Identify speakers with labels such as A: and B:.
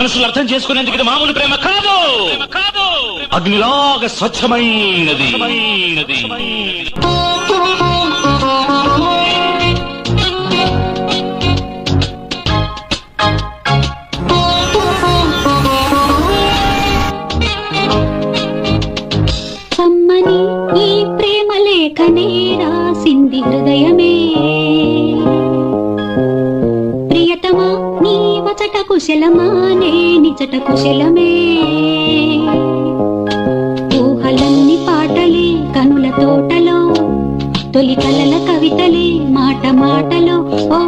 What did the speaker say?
A: మనసులు అర్థం చేసుకునేందుకు ఇది మామూలు ప్రేమ కాదు, అగ్నిలాగా స్వచ్ఛమైనది.
B: కమ్మని ఈ ప్రేమ లేఖనే రాసింది హృదయమే. ప్రియతమా నీ వచట కుశలమా నే నిజట కుశలమే. ఊహలన్నీ పాటలే కనుల తోటలో, తొలి కలల కవితలే మాట మాటలో. ఓ